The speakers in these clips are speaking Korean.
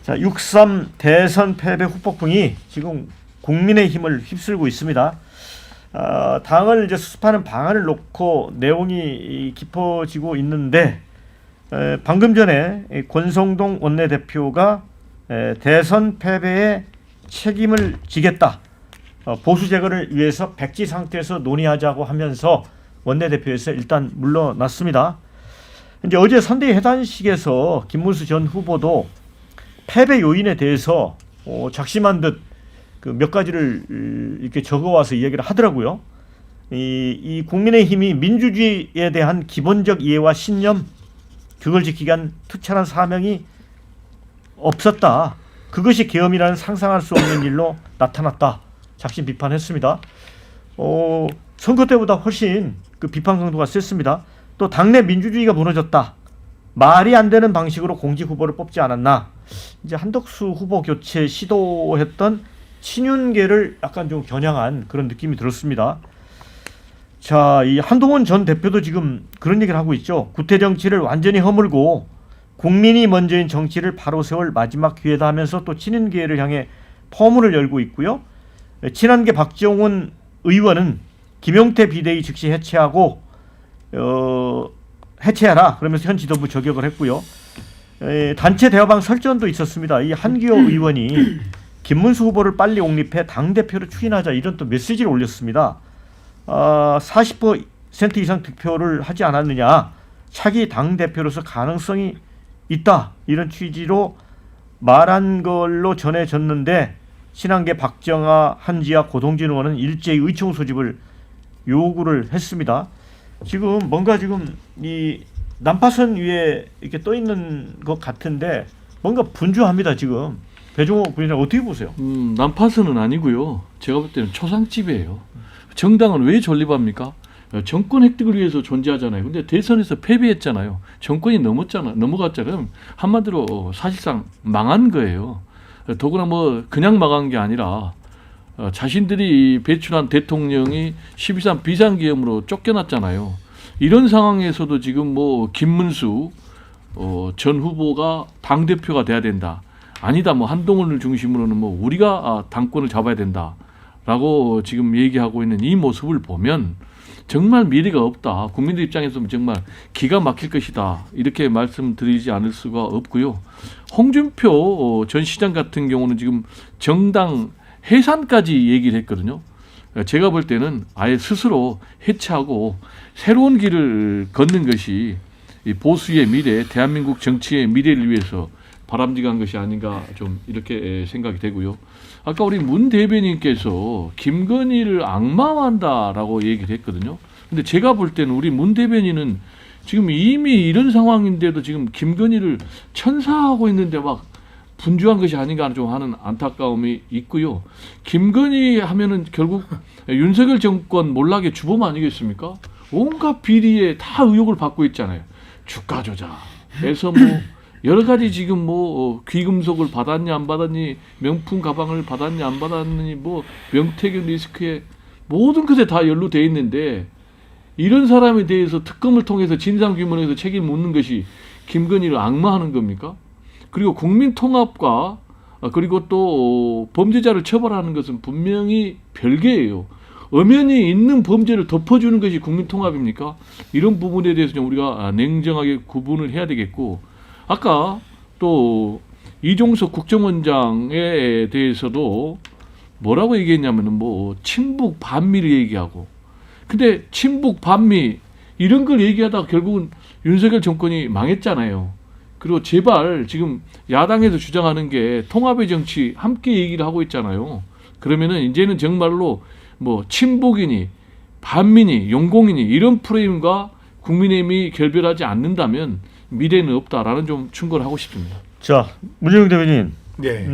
자, 6.3 대선 패배 후폭풍이 지금 국민의힘을 휩쓸고 있습니다. 당을 이제 수습하는 방안을 놓고 내용이 깊어지고 있는데 방금 전에 권성동 원내대표가 대선 패배에 책임을 지겠다. 보수 제거를 위해서 백지 상태에서 논의하자고 하면서 원내대표에서 일단 물러났습니다. 이제 어제 선대위 해단식에서 김문수 전 후보도 패배 요인에 대해서 작심한 듯 그 몇 가지를 이렇게 적어와서 이야기를 하더라고요. 이 국민의힘이 민주주의에 대한 기본적 이해와 신념, 그걸 지키기 위한 투철한 사명이 없었다. 그것이 계엄이라는 상상할 수 없는 일로 나타났다. 작심 비판했습니다. 선거 때보다 훨씬 그 비판 강도가 셌습니다. 또 당내 민주주의가 무너졌다. 말이 안 되는 방식으로 공직 후보를 뽑지 않았나. 이제 한덕수 후보 교체 시도했던 친윤계를 약간 좀 겨냥한 그런 느낌이 들었습니다. 자, 이 한동훈 전 대표도 지금 그런 얘기를 하고 있죠. 구태 정치를 완전히 허물고 국민이 먼저인 정치를 바로 세울 마지막 기회다 하면서 또 친윤계를 향해 포문을 열고 있고요. 친한계 박정훈 의원은 김용태 비대위 즉시 해체하고 해체하라 그러면서 현 지도부 저격을 했고요. 단체 대화방 설전도 있었습니다. 이 한기호 의원이 김문수 후보를 빨리 옹립해 당대표로 추인하자 이런 또 메시지를 올렸습니다. 40% 이상 득표를 하지 않았느냐. 차기 당대표로서 가능성이 있다. 이런 취지로 말한 걸로 전해졌는데 친한계 박정아, 한지아, 고동진 의원은 일제히 의총 소집을 요구를 했습니다. 지금 뭔가 지금 이 난파선 위에 이렇게 떠 있는 것 같은데 뭔가 분주합니다. 지금 배종호 군이랑 어떻게 보세요? 난파선은 아니고요. 제가 볼 때는 초상집이에요. 정당은 왜 존립합니까? 정권 획득을 위해서 존재하잖아요. 근데 대선에서 패배했잖아요. 정권이 넘어갔잖아요. 한마디로 사실상 망한 거예요. 더구나 뭐 그냥 망한 게 아니라 자신들이 배출한 대통령이 12.3 비상계엄으로 쫓겨났잖아요. 이런 상황에서도 지금 뭐 김문수 전 후보가 당대표가 돼야 된다. 아니다. 뭐 한동훈을 중심으로는 뭐 우리가 당권을 잡아야 된다라고 지금 얘기하고 있는 이 모습을 보면 정말 미래가 없다. 국민들 입장에서는 정말 기가 막힐 것이다. 이렇게 말씀드리지 않을 수가 없고요. 홍준표 전 시장 같은 경우는 지금 정당 해산까지 얘기를 했거든요. 제가 볼 때는 아예 스스로 해체하고 새로운 길을 걷는 것이 이 보수의 미래, 대한민국 정치의 미래를 위해서 바람직한 것이 아닌가 좀 이렇게 생각이 되고요. 아까 우리 문 대변인께서 김건희를 악마화한다라고 얘기를 했거든요. 근데 제가 볼 때는 우리 문 대변인은 지금 이미 이런 상황인데도 지금 김건희를 천사하고 있는데 막 분주한 것이 아닌가 좀 하는 안타까움이 있고요. 김건희 하면은 결국 윤석열 정권 몰락의 주범 아니겠습니까? 온갖 비리에 다 의혹을 받고 있잖아요. 주가 조작에서 뭐 여러 가지 지금 뭐 귀금속을 받았니 안 받았니, 명품 가방을 받았니 안 받았니, 뭐 명태균 리스크에 모든 것에 다 연루돼 있는데 이런 사람에 대해서 특검을 통해서 진상규명해서 책임 묻는 것이 김건희를 악마하는 겁니까? 그리고 국민 통합과 그리고 또 범죄자를 처벌하는 것은 분명히 별개예요. 엄연히 있는 범죄를 덮어주는 것이 국민 통합입니까? 이런 부분에 대해서 좀 우리가 냉정하게 구분을 해야 되겠고, 아까 또 이종석 국정원장에 대해서도 뭐라고 얘기했냐면은 뭐 친북 반미를 얘기하고, 근데 친북 반미 이런 걸 얘기하다가 결국은 윤석열 정권이 망했잖아요. 그리고 제발 지금 야당에서 주장하는 게 통합의 정치 함께 얘기를 하고 있잖아요. 그러면은 이제는 정말로 뭐 친북이니 반미니 용공이니 이런 프레임과 국민의힘이 결별하지 않는다면 미래는 없다라는 좀 충고를 하고 싶습니다. 자, 문재인 대변인. 네.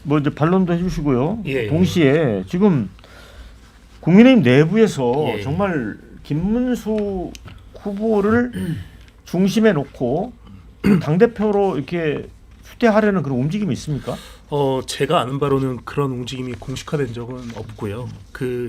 뭐 이제 반론도 해주시고요. 예, 동시에 지금 국민의힘 내부에서 예. 정말 김문수 후보를 중심에 놓고 당 대표로 이렇게 후퇴하려는 그런 움직임이 있습니까? 제가 아는 바로는 그런 움직임이 공식화된 적은 없고요.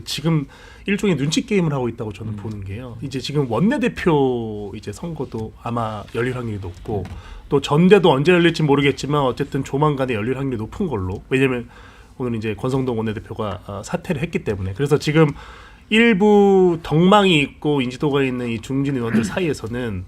지금 일종의 눈치 게임을 하고 있다고 저는 보는 게요. 이제 지금 원내대표 이제 선거도 아마 열릴 확률이 높고 또 전대도 언제 열릴지 모르겠지만 어쨌든 조만간에 열릴 확률이 높은 걸로. 왜냐면 오늘 이제 권성동 원내대표가 사퇴를 했기 때문에. 그래서 지금 일부 덕망이 있고 인지도가 있는 이 중진 의원들 사이에서는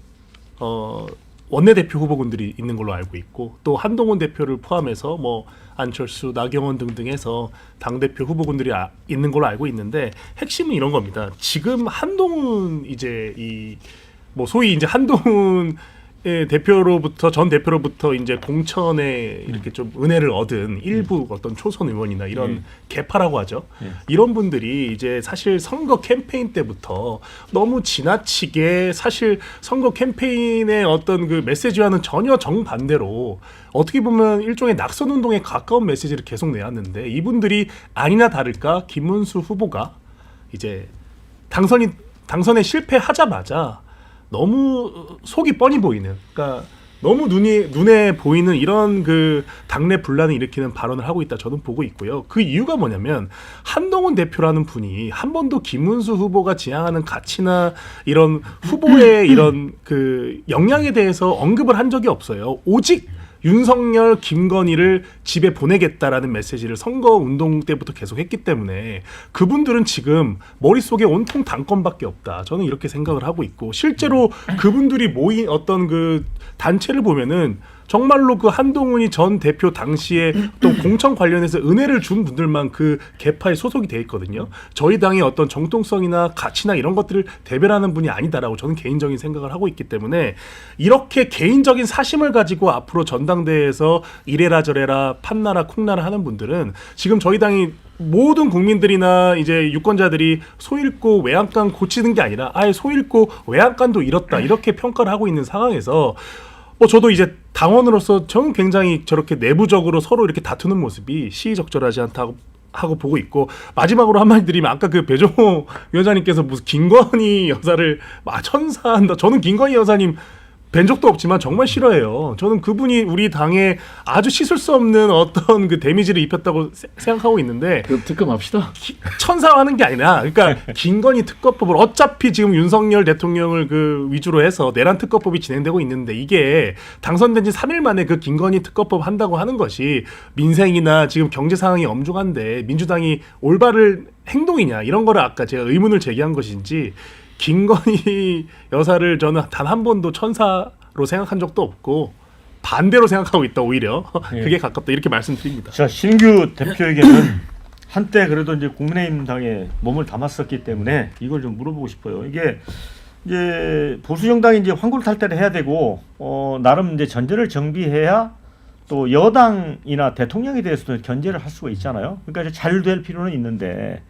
원내대표 후보군들이 있는 걸로 알고 있고 또 한동훈 대표를 포함해서 뭐 안철수, 나경원 등등해서 당대표 후보군들이 있는 걸로 알고 있는데 핵심은 이런 겁니다. 지금 한동훈 이제 뭐 소위 이제 한동훈 대표로부터 전 대표로부터 이제 공천에 이렇게 좀 은혜를 얻은 일부 어떤 초선 의원이나 이런 개파라고 하죠. 이런 분들이 이제 사실 선거 캠페인 때부터 너무 지나치게 사실 선거 캠페인의 어떤 그 메시지와는 전혀 정반대로 어떻게 보면 일종의 낙선 운동에 가까운 메시지를 계속 내왔는데 이분들이 아니나 다를까 김문수 후보가 이제 당선에 실패하자마자 너무 속이 뻔히 보이는, 그러니까 너무 눈에 보이는 이런 그 당내 분란을 일으키는 발언을 하고 있다 저는 보고 있고요. 그 이유가 뭐냐면 한동훈 대표라는 분이 한 번도 김문수 후보가 지향하는 가치나 이런 후보의 이런 그 역량에 대해서 언급을 한 적이 없어요. 오직 윤석열, 김건희를 집에 보내겠다라는 메시지를 선거 운동 때부터 계속 했기 때문에 그분들은 지금 머릿속에 온통 당권밖에 없다. 저는 이렇게 생각을 하고 있고 실제로 그분들이 모인 어떤 그 단체를 보면은 정말로 그 한동훈이 전 대표 당시에 또 공천 관련해서 은혜를 준 분들만 그 개파에 소속이 돼 있거든요. 저희 당의 어떤 정통성이나 가치나 이런 것들을 대변하는 분이 아니다라고 저는 개인적인 생각을 하고 있기 때문에 이렇게 개인적인 사심을 가지고 앞으로 전당대회에서 이래라 저래라 판나라 콩나라 하는 분들은 지금 저희 당이 모든 국민들이나 이제 유권자들이 소 잃고 외양간 고치는 게 아니라 아예 소 잃고 외양간도 잃었다 이렇게 평가를 하고 있는 상황에서 저도 이제 당원으로서 저는 굉장히 저렇게 내부적으로 서로 이렇게 다투는 모습이 시의적절하지 않다고 하고 보고 있고 마지막으로 한마디 드리면 아까 그 배종호 위원장님께서 무슨 김건희 여사를 천사한다. 저는 김건희 여사님 뵌 적도 없지만 정말 싫어해요. 저는 그분이 우리 당에 아주 씻을 수 없는 어떤 그 데미지를 입혔다고 생각하고 있는데 그럼 특검합시다. 천사하는 게 아니라 그러니까 김건희 특검법을 어차피 지금 윤석열 대통령을 그 위주로 해서 내란 특검법이 진행되고 있는데 이게 당선된 지 3일 만에 그 김건희 특검법 한다고 하는 것이 민생이나 지금 경제 상황이 엄중한데 민주당이 올바른 행동이냐 이런 거를 아까 제가 의문을 제기한 것인지 김건희 여사를 저는 단 한 번도 천사로 생각한 적도 없고 반대로 생각하고 있다 오히려 그게 가깝다 이렇게 말씀드립니다. 자, 신규 대표에게는 한때 그래도 이제 국민의힘 당에 몸을 담았었기 때문에 이걸 좀 물어보고 싶어요. 이게 이제 보수 정당이 이제 환골탈태를 해야 되고 나름 이제 전제를 정비해야 또 여당이나 대통령에 대해서도 견제를 할 수가 있잖아요. 그러니까 잘 될 필요는 있는데.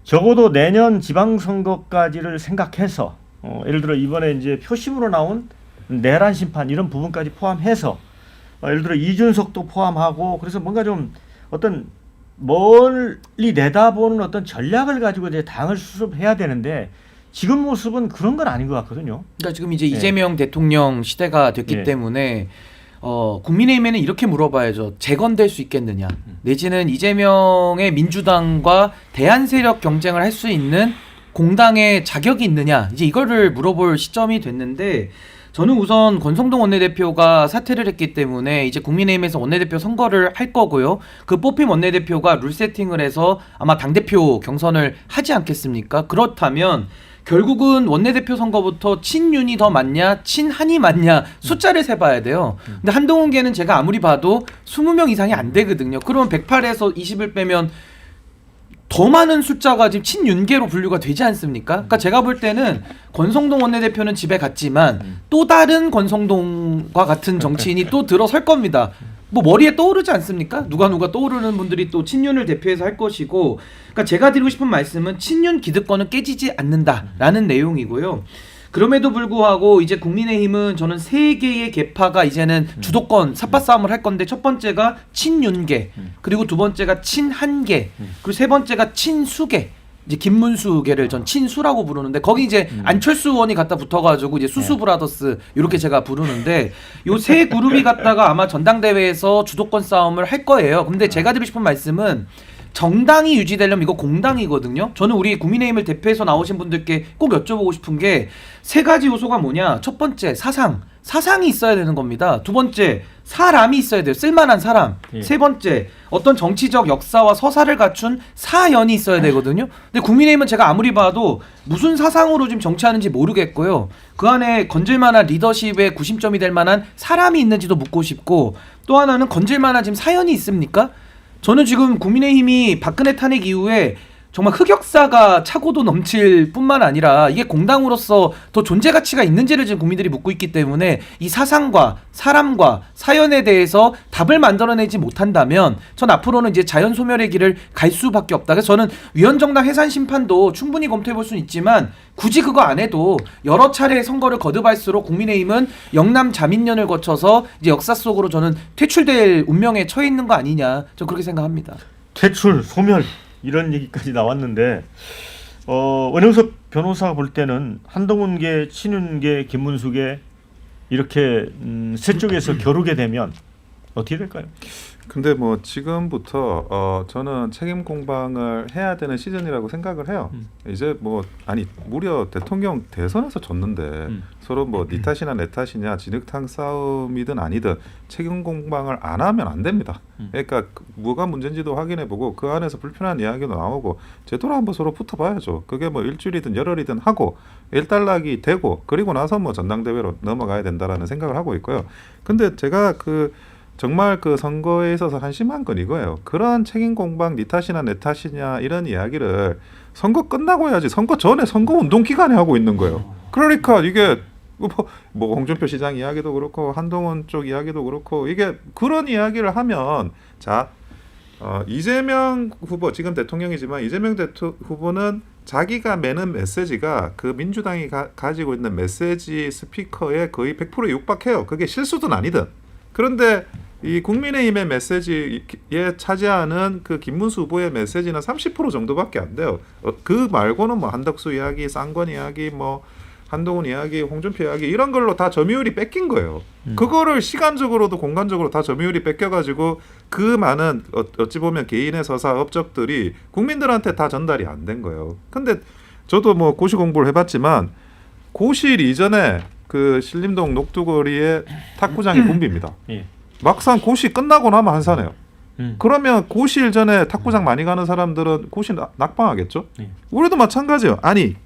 적어도 내년 지방선거까지를 생각해서 예를 들어 이번에 이제 표심으로 나온 내란 심판 이런 부분까지 포함해서 예를 들어 이준석도 포함하고 그래서 뭔가 좀 어떤 멀리 내다보는 어떤 전략을 가지고 이제 당을 수습해야 되는데 지금 모습은 그런 건 아닌 것 같거든요. 그러니까 지금 이제 이재명 대통령 시대가 됐기 때문에 국민의힘에는 이렇게 물어봐야죠. 재건될 수 있겠느냐. 내지는 이재명의 민주당과 대안세력 경쟁을 할 수 있는 공당의 자격이 있느냐. 이제 이거를 물어볼 시점이 됐는데 저는 우선 권성동 원내대표가 사퇴를 했기 때문에 이제 국민의힘에서 원내대표 선거를 할 거고요. 그 뽑힌 원내대표가 룰 세팅을 해서 아마 당대표 경선을 하지 않겠습니까? 그렇다면 결국은 원내대표 선거부터 친윤이 더 많냐 친한이 많냐 숫자를 세봐야 돼요. 근데 한동훈계는 제가 아무리 봐도 20명 이상이 안 되거든요. 그러면 108에서 20을 빼면 더 많은 숫자가 지금 친윤계로 분류가 되지 않습니까? 그러니까 제가 볼 때는 권성동 원내대표는 집에 갔지만 또 다른 권성동과 같은 정치인이 또 들어설 겁니다. 뭐 머리에 떠오르지 않습니까? 누가 떠오르는 분들이 또 친윤을 대표해서 할 것이고, 그러니까 제가 드리고 싶은 말씀은 친윤 기득권은 깨지지 않는다라는 내용이고요. 그럼에도 불구하고 이제 국민의힘은 저는 3개의 계파가 이제는 주도권 삿바 싸움을 할 건데 첫 번째가 친윤계, 그리고 두 번째가 친한계, 그리고 세 번째가 친수계. 이제 김문수계를 전 친수라고 부르는데 거기 이제 안철수 의원이 갖다 붙어가지고 이제 수수 브라더스 이렇게 제가 부르는데 요 세 그룹이 갖다가 아마 전당대회에서 주도권 싸움을 할 거예요. 근데 제가 드리고 싶은 말씀은 정당이 유지되려면 이거 공당이거든요. 저는 우리 국민의힘을 대표해서 나오신 분들께 꼭 여쭤보고 싶은 게 세 가지 요소가 뭐냐. 첫 번째 사상이 있어야 되는 겁니다. 두 번째 사람이 있어야 돼요. 쓸만한 사람. 예. 세 번째 어떤 정치적 역사와 서사를 갖춘 사연이 있어야 되거든요. 근데 국민의힘은 제가 아무리 봐도 무슨 사상으로 지금 정치하는지 모르겠고요. 그 안에 건질만한 리더십의 구심점이 될 만한 사람이 있는지도 묻고 싶고 또 하나는 건질만한 지금 사연이 있습니까? 저는 지금 국민의힘이 박근혜 탄핵 이후에 정말 흑역사가 차고도 넘칠 뿐만 아니라 이게 공당으로서 더 존재 가치가 있는지를 지금 국민들이 묻고 있기 때문에 이 사상과 사람과 사연에 대해서 답을 만들어내지 못한다면 전 앞으로는 이제 자연 소멸의 길을 갈 수밖에 없다. 그래서 저는 위헌정당 해산 심판도 충분히 검토해 볼 수는 있지만 굳이 그거 안 해도 여러 차례 선거를 거듭할수록 국민의힘은 영남 자민련을 거쳐서 이제 역사 속으로 저는 퇴출될 운명에 처해 있는 거 아니냐. 저 그렇게 생각합니다. 퇴출, 소멸 이런 얘기까지 나왔는데 원영석 변호사가 볼 때는 한동훈계, 친윤계, 김문수계 이렇게 세 쪽에서 겨루게 되면 어떻게 될까요? 근데 뭐 지금부터 저는 책임 공방을 해야 되는 시즌이라고 생각을 해요. 이제 뭐 아니 무려 대통령 대선에서 졌는데 서로 뭐 네 탓이나 내 탓이냐 진흙탕 싸움이든 아니든 책임 공방을 안 하면 안 됩니다. 그러니까 뭐가 문제인지도 확인해보고 그 안에서 불편한 이야기도 나오고 제대로 한번 서로 붙어봐야죠. 그게 뭐 일주일이든 열흘이든 하고 일단락이 되고 그리고 나서 뭐 전당대회로 넘어가야 된다라는 생각을 하고 있고요. 근데 제가 정말 그 선거에 있어서 한심한 건 이거예요. 그런 책임 공방 네 탓이나 내 탓이냐 이런 이야기를 선거 끝나고 해야지 선거 전에 선거 운동 기간에 하고 있는 거예요. 그러니까 이게 뭐 홍준표 시장 이야기도 그렇고 한동훈 쪽 이야기도 그렇고 이게 그런 이야기를 하면 자 이재명 후보 지금 대통령이지만 이재명 후보는 자기가 매는 메시지가 그 민주당이 가지고 있는 메시지 스피커에 거의 100%에 육박해요. 그게 실수든 아니든. 그런데 이 국민의힘의 메시지에 차지하는 그 김문수 후보의 메시지는 30% 정도밖에 안 돼요. 그 말고는 뭐 한덕수 이야기, 쌍권 이야기, 뭐 한동훈 이야기, 홍준표 이야기 이런 걸로 다 점유율이 뺏긴 거예요. 그거를 시간적으로도 공간적으로 다 점유율이 뺏겨가지고 그 많은 어찌 보면 개인의 서사 업적들이 국민들한테 다 전달이 안 된 거예요. 근데 저도 뭐 고시 공부를 해봤지만 고실 이전에 그 신림동 녹두거리의 탁구장이 붐빕니다. 예. 막상 고시 끝나고 나면 한산해요. 그러면 고시일 전에 탁구장 많이 가는 사람들은 고시 낙방하겠죠? 우리도 마찬가지예요. 아니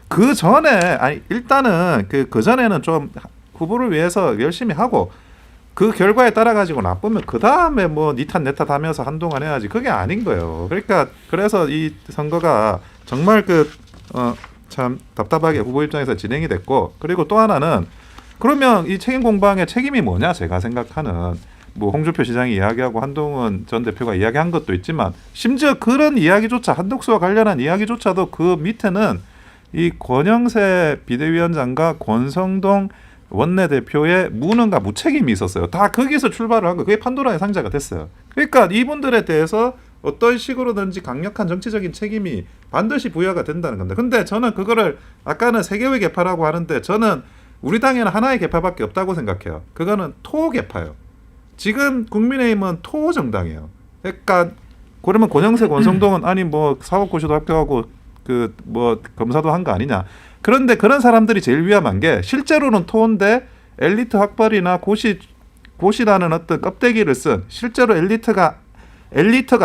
그 전에 일단은 그 전에는 좀 후보를 위해서 열심히 하고 그 결과에 따라 가지고 나쁘면 그 다음에 뭐 니 탓 내 탓 하면서 한동안 해야지. 그게 아닌 거예요. 그러니까 그래서 이 선거가 정말 참 답답하게 후보 입장에서 진행이 됐고 그리고 또 하나는 그러면 이 책임 공방의 책임이 뭐냐 제가 생각하는 뭐 홍준표 시장이 이야기하고 한동훈 전 대표가 이야기한 것도 있지만 심지어 그런 이야기조차 한덕수와 관련한 이야기조차도 그 밑에는 이 권영세 비대위원장과 권성동 원내대표의 무능과 무책임이 있었어요. 다 거기서 출발을 한 거. 그게 판도라의 상자가 됐어요. 그러니까 이분들에 대해서 어떤 식으로든지 강력한 정치적인 책임이 반드시 부여가 된다는 겁니다. 근데 저는 그거를 아까는 세계의 개파라고 하는데 저는 우리 당에는 하나의 개파밖에 없다고 생각해요. 그거는 토 개파예요. 지금 국민의힘은 토 정당이에요. 그러니까 그러면 권영세, 권성동은 아니 뭐 사법고시도 합격하고 그 뭐 검사도 한 거 아니냐. 그런데 그런 사람들이 제일 위험한 게 실제로는 토인데 엘리트 학벌이나 고시라는 어떤 껍데기를 쓴 실제로 엘리트가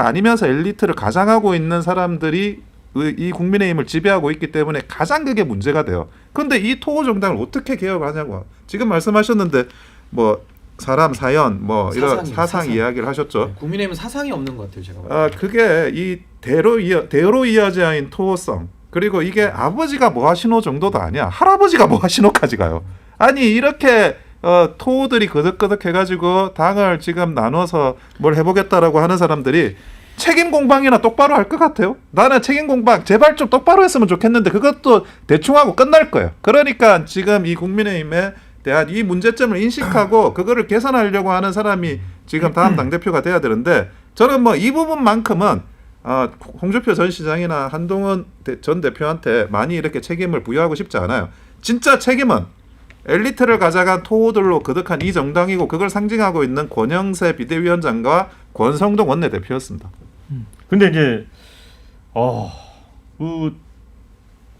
아니면서 엘리트를 가장하고 있는 사람들이 이 국민의힘을 지배하고 있기 때문에 가장 그게 문제가 돼요. 그런데 이 토호 정당을 어떻게 개혁을 하냐고. 지금 말씀하셨는데 뭐 사람 사연 뭐 이런 사상 이야기를 하셨죠. 네, 국민의힘은 사상이 없는 것 같아요. 제가. 그게 이 대로 이어진 토호성 그리고 이게 아버지가 뭐 하시노 정도도 아니야. 할아버지가 뭐 하시노까지 가요. 아니 이렇게 토호들이 거덕거덕 해가지고 당을 지금 나눠서 뭘 해보겠다라고 하는 사람들이 책임 공방이나 똑바로 할 것 같아요. 나는 책임 공방 제발 좀 똑바로 했으면 좋겠는데 그것도 대충 하고 끝날 거예요. 그러니까 지금 이 국민의힘에 대한 이 문제점을 인식하고 그거를 개선하려고 하는 사람이 지금 다음 당대표가 돼야 되는데 저는 뭐 이 부분만큼은 홍준표 전 시장이나 한동훈 전 대표한테 많이 이렇게 책임을 부여하고 싶지 않아요. 진짜 책임은 엘리트를 가져간 토호들로 거듭한 이 정당이고 그걸 상징하고 있는 권영세 비대위원장과 권성동 원내대표였습니다. 근데 이제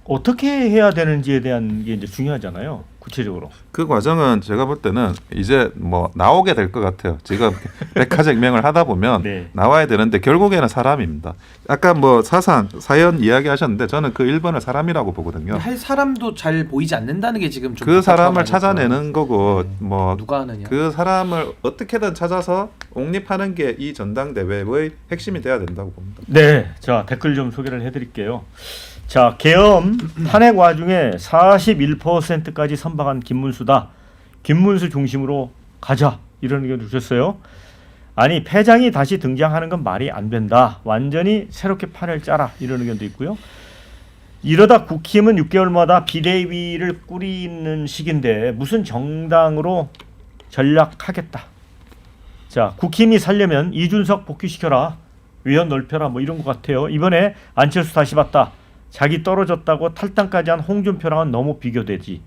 어떻게 해야 되는지에 대한 게 이제 중요하잖아요. 구체적으로. 그 과정은 제가 볼 때는 이제 뭐 나오게 될 것 같아요. 지금 백화쟁명을 하다 보면 네. 나와야 되는데 결국에는 사람입니다. 아까 뭐 사연 이야기하셨는데 저는 그 1번을 사람이라고 보거든요. 할 사람도 잘 보이지 않는다는 게 지금 좀 그 사람을 답답하니까. 찾아내는 거고 뭐 누가 하느냐. 그 사람을 어떻게든 찾아서 옹립하는 게 이 전당대회의 핵심이 돼야 된다고 봅니다. 네, 자 댓글 좀 소개를 해드릴게요. 자, 계엄 탄핵 와중에 41%까지 선박한 김문수다. 김문수 중심으로 가자 이런 의견 주셨어요. 아니 패장이 다시 등장하는 건 말이 안 된다. 완전히 새롭게 판을 짜라 이런 의견도 있고요. 이러다 국힘은 6개월마다 비대위를 꾸리는 시기인데 무슨 정당으로 전략하겠다. 자, 국힘이 살려면 이준석 복귀시켜라. 위원 넓혀라 뭐 이런 것 같아요. 이번에 안철수 다시 봤다. 자기 떨어졌다고 탈당까지 한 홍준표랑은 너무 비교되지.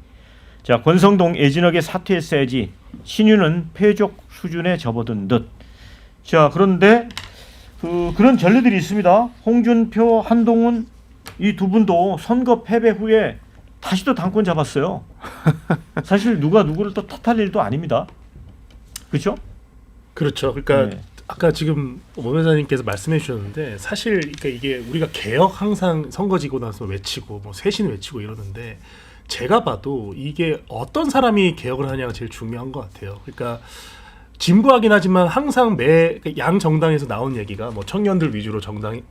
자, 권성동 애진하게 사퇴했어야지. 신유는 패족 수준에 접어든 듯. 자, 그런데 그런 전례들이 있습니다. 홍준표, 한동훈 이 두 분도 선거 패배 후에 다시 또 당권 잡았어요. 사실 누가 누구를 또 탓할 일도 아닙니다. 그렇죠? 그렇죠. 그러니까 네. 아까 지금 오 변호사님께서 말씀해 주셨는데 사실 그러니까 이게 우리가 개혁 항상 선거지고 나서 외치고 뭐 쇄신 외치고 이러는데 제가 봐도 이게 어떤 사람이 개혁을 하냐가 제일 중요한 것 같아요. 그러니까 진부하긴 하지만 항상 매 양 정당에서 나온 얘기가 뭐 청년들 위주로 정당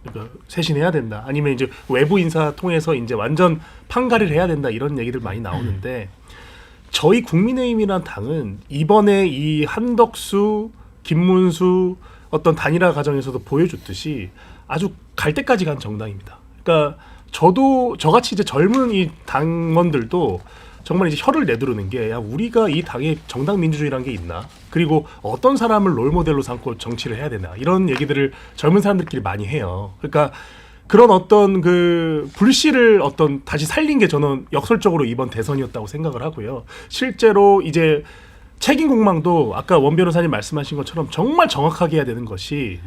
쇄신해야 된다. 아니면 이제 외부 인사 통해서 이제 완전 판가리를 해야 된다. 이런 얘기들 많이 나오는데 저희 국민의힘이란 당은 이번에 이 한덕수, 김문수 어떤 단일화 과정에서도 보여줬듯이 아주 갈 때까지 간 정당입니다. 그러니까 저같이 이제 젊은 이 당원들도 정말 이제 혀를 내두르는 게 야, 우리가 이 당에 정당 민주주의라는 게 있나? 그리고 어떤 사람을 롤모델로 삼고 정치를 해야 되나? 이런 얘기들을 젊은 사람들끼리 많이 해요. 그러니까 그런 어떤 그 불씨를 어떤 다시 살린 게 저는 역설적으로 이번 대선이었다고 생각을 하고요. 실제로 이제 책임 공방도 아까 원 변호사님 말씀하신 것처럼 정말 정확하게 해야 되는 것이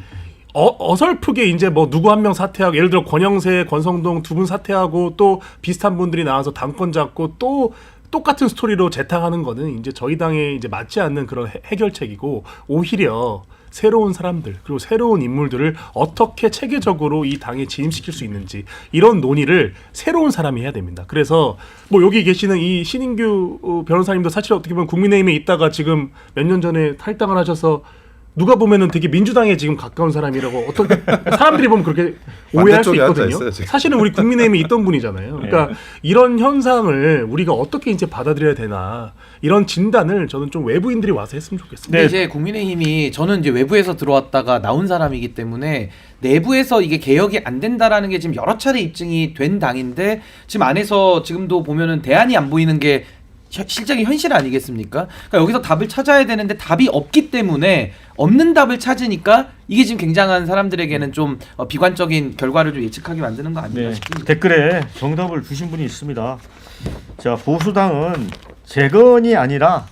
어설프게 이제 뭐 누구 한 명 사퇴하고 예를 들어 권영세, 권성동 두 분 사퇴하고 또 비슷한 분들이 나와서 당권 잡고 또 똑같은 스토리로 재탕하는 거는 이제 저희 당에 이제 맞지 않는 그런 해결책이고 오히려 새로운 사람들 그리고 새로운 인물들을 어떻게 체계적으로 이 당에 진입시킬 수 있는지 이런 논의를 새로운 사람이 해야 됩니다. 그래서 뭐 여기 계시는 이 신인규 변호사님도 사실 어떻게 보면 국민의힘에 있다가 지금 몇 년 전에 탈당을 하셔서 누가 보면은 되게 민주당에 지금 가까운 사람이라고 어떤 사람들이 보면 그렇게 오해할 수 반대쪽에 앉아 있거든요. 있어요, 지금. 사실은 우리 국민의힘에 있던 분이잖아요. 그러니까 이런 현상을 우리가 어떻게 이제 받아들여야 되나 이런 진단을 저는 좀 외부인들이 와서 했으면 좋겠습니다. 근데 이제 국민의힘이 저는 이제 외부에서 들어왔다가 나온 사람이기 때문에 내부에서 이게 개혁이 안 된다라는 게 지금 여러 차례 입증이 된 당인데 지금 안에서 지금도 보면은 대안이 안 보이는 게 실적인 현실 아니겠습니까? 그러니까 여기서 답을 찾아야 되는데 답이 없기 때문에 없는 답을 찾으니까 이게 지금 굉장한 사람들에게는 좀 비관적인 결과를 좀 예측하게 만드는 거 아닌가 네, 싶습니다. 댓글에 정답을 주신 분이 있습니다. 자, 보수당은 재건이 아니라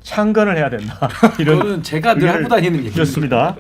창건을 해야 된다. 이런 그거는 제가 늘 하고 다니는 얘기입니다. 얘기였습니다.